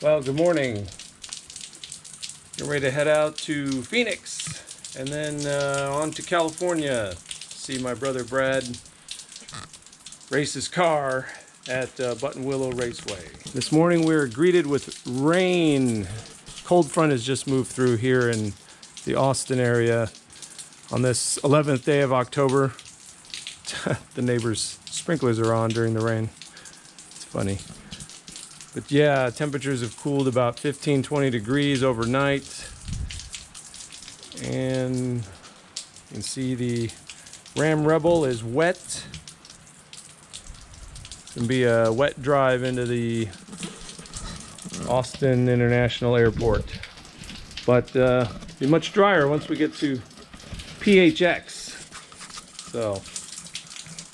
Well, good morning. Getting ready to head out to Phoenix and then on to California. See my brother Brad race his car at Buttonwillow Raceway. This morning we were greeted with rain. Cold front has just moved through here in the Austin area on this 11th day of October. The neighbors' sprinklers are on during the rain. It's funny. But yeah, temperatures have cooled about 15-20 degrees overnight. And you can see the Ram Rebel is wet. It's going to be a wet drive into the Austin International Airport. But be much drier once we get to PHX. So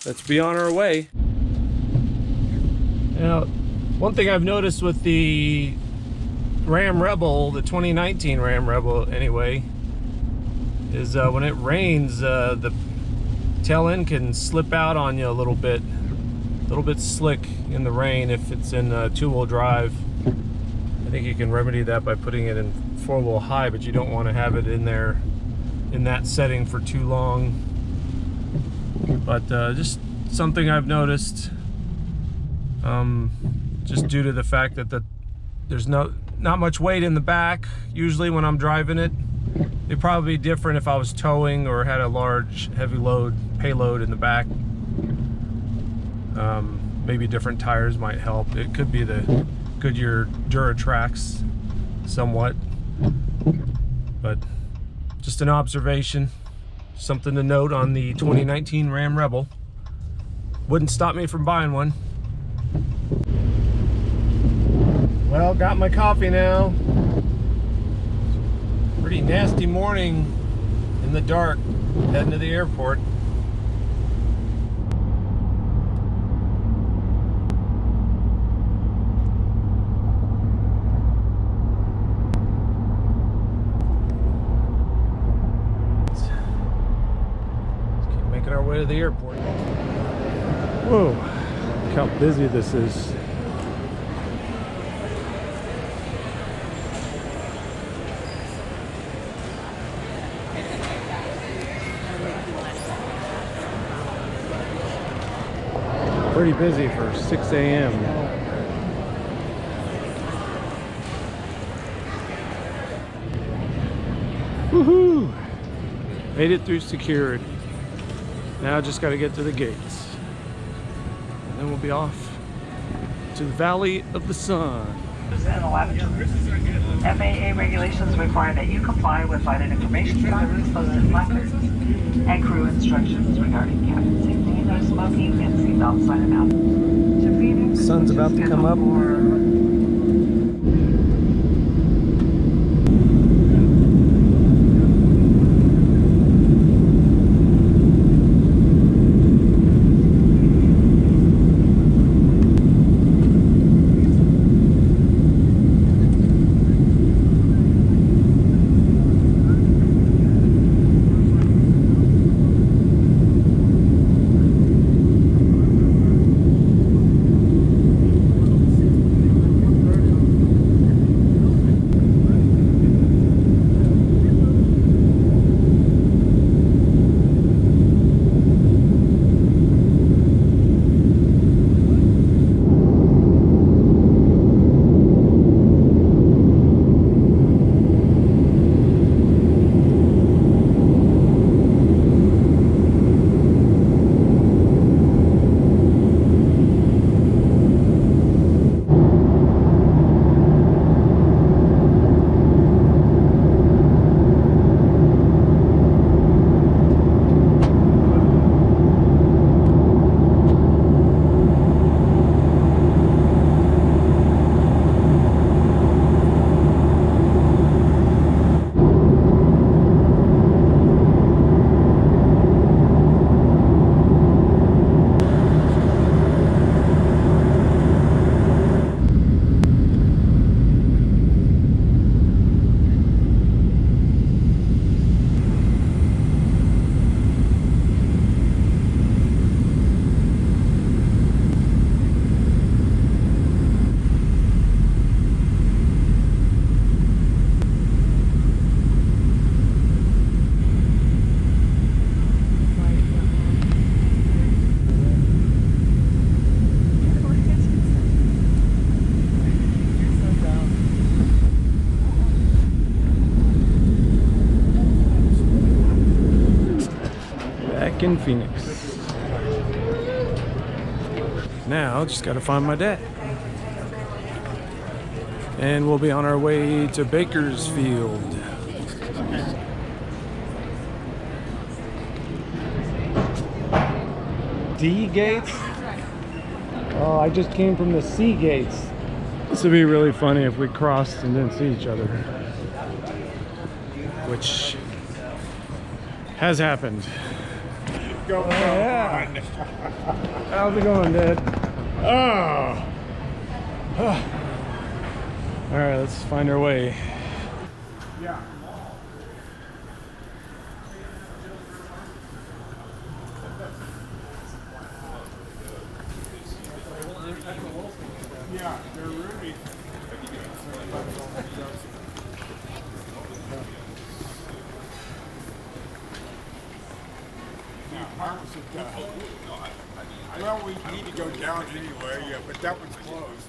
let's be on our way. Now, one thing I've noticed with the Ram Rebel, the 2019 Ram Rebel anyway, is when it rains, the tail end can slip out on you a little bit slick in the rain if it's in two-wheel drive. I think you can remedy that by putting it in four-wheel high, but you don't want to have it in there in that setting for too long. But just something I've noticed. Just due to the fact that there's not much weight in the back usually when I'm driving it. It'd probably be different if I was towing or had a large heavy load payload in the back. Maybe different tires might help. It could be the Goodyear Duratrax somewhat, but just an observation, something to note on the 2019 Ram Rebel. Wouldn't stop me from buying one. Well, got my coffee now. Pretty nasty morning in the dark, heading to the airport. Let's keep making our way to the airport. Whoa, look how busy this is. Pretty busy for 6 a.m. Woohoo! Made it through security. Now just got to get to the gates. And then we'll be off to the Valley of the Sun. FAA regulations require that you comply with flight information signs, posted placards, and crew instructions regarding cabin safety, no smoking, and seatbelt sign out. Sun's about to come up. Phoenix. Now, just gotta find my dad. And we'll be on our way to Bakersfield. D gates? Oh, I just came from the C gates. This would be really funny if we crossed and didn't see each other. Which has happened. Go yeah. How's it going, Dad? Oh. All right, let's find our way. Yeah. Yeah, they're really. Now, how was it done? Well, we need to go down anyway, yeah, but that one's closed.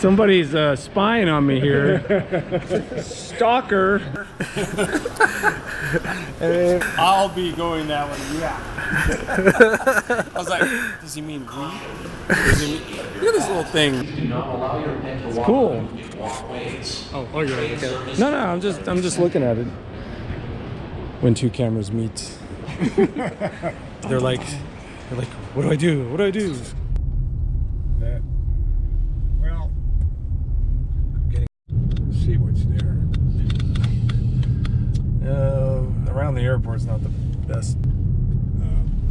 Somebody's spying on me here. Stalker. I'll be going that way, yeah. I was like, does he mean we? Does he mean... Look at this little thing. It's cool. Oh, you're right. Okay. No, I'm just looking at it. When two cameras meet, they're like, what do I do? What do I do? That. Well, see what's there. Around the airport's not the best.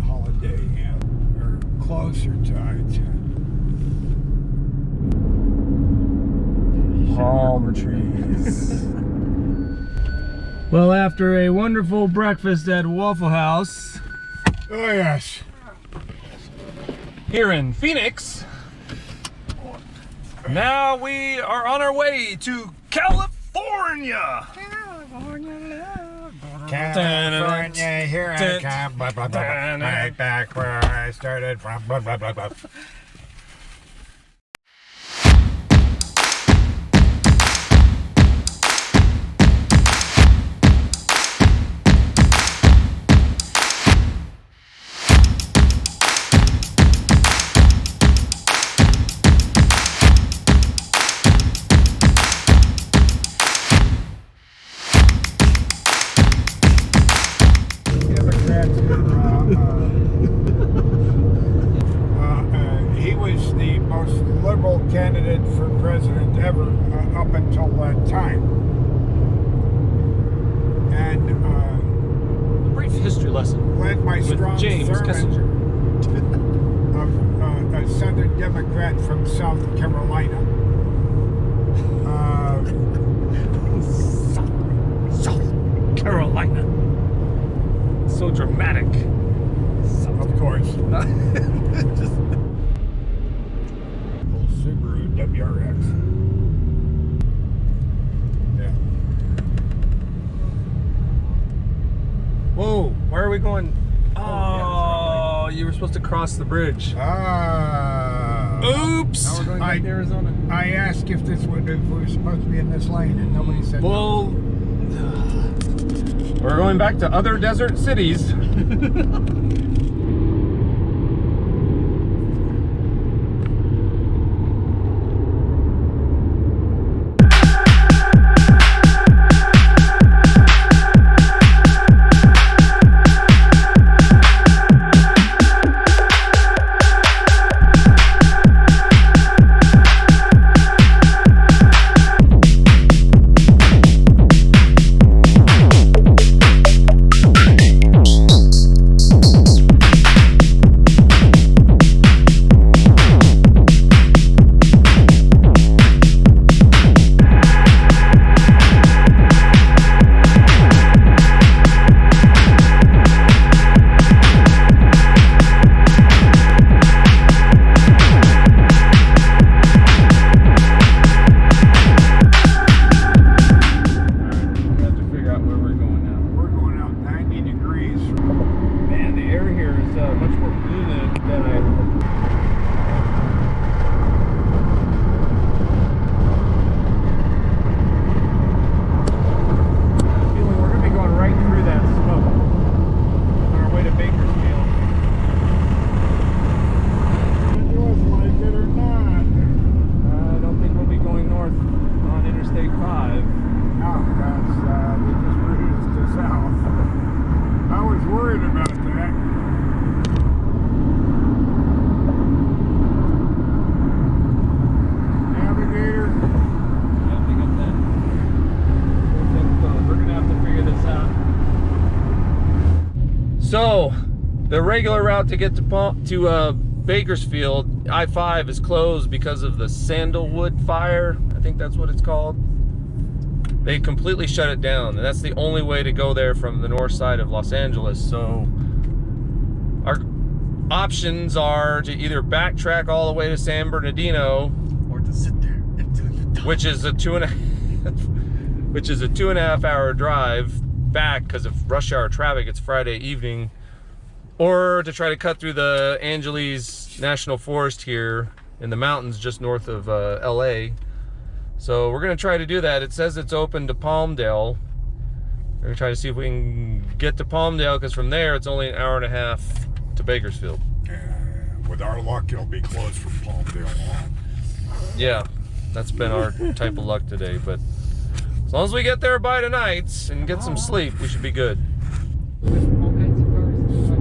Holiday Inn, or closer to Palm trees. Well, after a wonderful breakfast at Waffle House. Oh, yes. Here in Phoenix. Now we are on our way to California. California, here I come, blah, blah, blah, right back where I started from, blah, blah, blah, blah. He was the most liberal candidate for president ever up until that time. And A brief history lesson led by strong with James Kissinger. Of a Southern Democrat from South Carolina. South Carolina. So dramatic. Of course. Just old Subaru WRX. Yeah. Whoa, where are we going? Oh, you were supposed to cross the bridge. Oops. Now we're going back to Arizona. I asked if we were supposed to be in this lane, and nobody said well, we're going back to other desert cities. The regular route to get to Bakersfield, I-5 is closed because of the Sandalwood Fire. I think that's what it's called. They completely shut it down, and that's the only way to go there from the north side of Los Angeles. So our options are to either backtrack all the way to San Bernardino, or to sit there until you die. which is a 2.5 hour drive back because of rush hour traffic. It's Friday evening. Or to try to cut through the Angeles National Forest here in the mountains just north of LA. So we're gonna try to do that. It says it's open to Palmdale. We're gonna try to see if we can get to Palmdale, because from there it's only an hour and a half to Bakersfield. With our luck, it'll be closed from Palmdale on. Yeah, that's been our type of luck today, but as long as we get there by tonight and get some sleep, we should be good.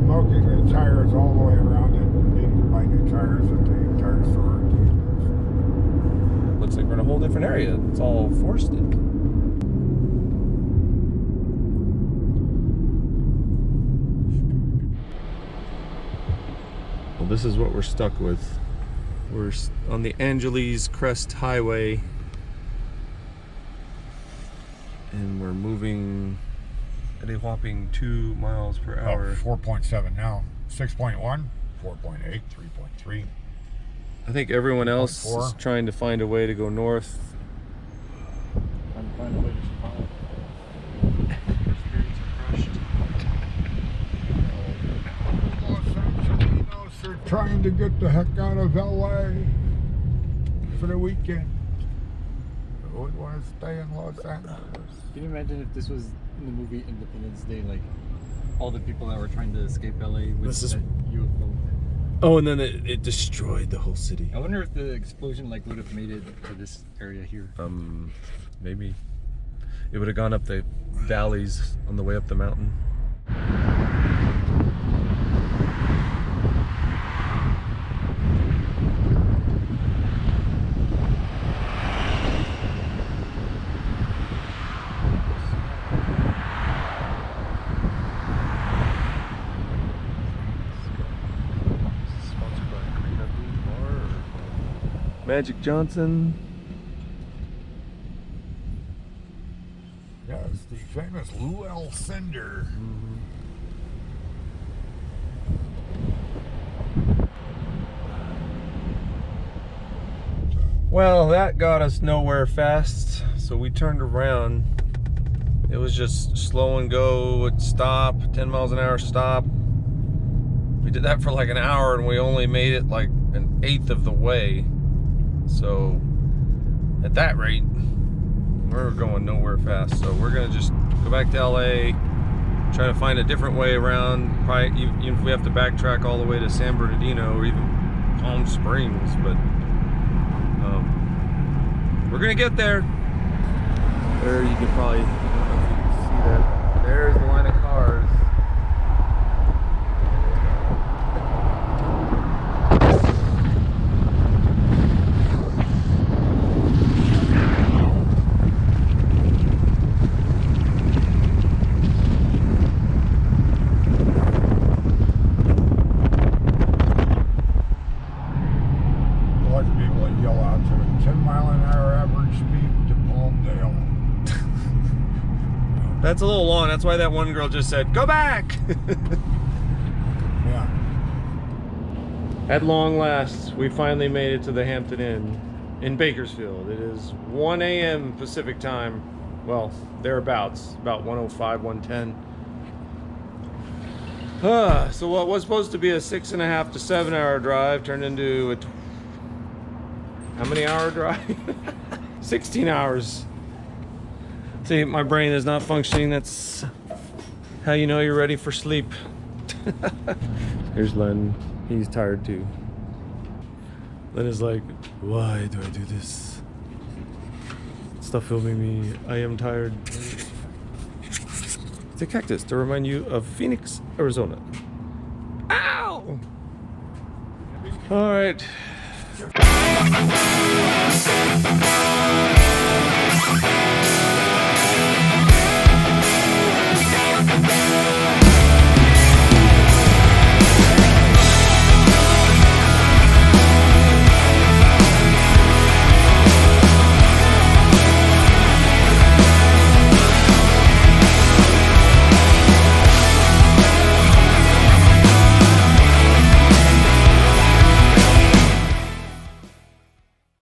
Smoking the tires all the way around it. Needing to buy new tires at the tire store. Looks like we're in a whole different area. It's all forested. Well, this is what we're stuck with. We're on the Angeles Crest Highway, and we're moving at a whopping 2 miles per hour. 4.7 now. 6.1, 4.8, 3.3. I think everyone else 4. is trying to find a way to go north. I'm trying to wait to follow. Los Angelinos are trying to get the heck out of LA for the weekend. Who would want to stay in Los Angeles? Can you imagine if this was in the movie Independence Day, like all the people that were trying to escape LA with This is- that UFO? Oh, and then it destroyed the whole city. I wonder if the explosion like would have made it to this area here. Maybe it would have gone up the valleys on the way up the mountain. Magic Johnson. Yes, the famous Lou L. Cinder. Well, that got us nowhere fast, so we turned around. It was just slow and go, it'd stop, 10 miles an hour stop. We did that for like an hour, and we only made it like an eighth of the way. So at that rate, we're going nowhere fast. So we're gonna just go back to LA, try to find a different way around, probably even if we have to backtrack all the way to San Bernardino or even Palm Springs, but we're gonna get there. There, you can probably, I don't know if you can see that. There's the line of cars. That's a little long. That's why that one girl just said, "Go back." Yeah. At long last, we finally made it to the Hampton Inn in Bakersfield. It is 1 a.m. Pacific time. Well, thereabouts, about 1:05, 1:10. So what was supposed to be a 6.5 to 7 hour drive turned into a how many hour drive? 16 hours. See, my brain is not functioning. That's how you know you're ready for sleep. Here's Len. He's tired too. Len is like, why do I do this? Stop filming me. I am tired. It's a cactus to remind you of Phoenix, Arizona. Ow! All right.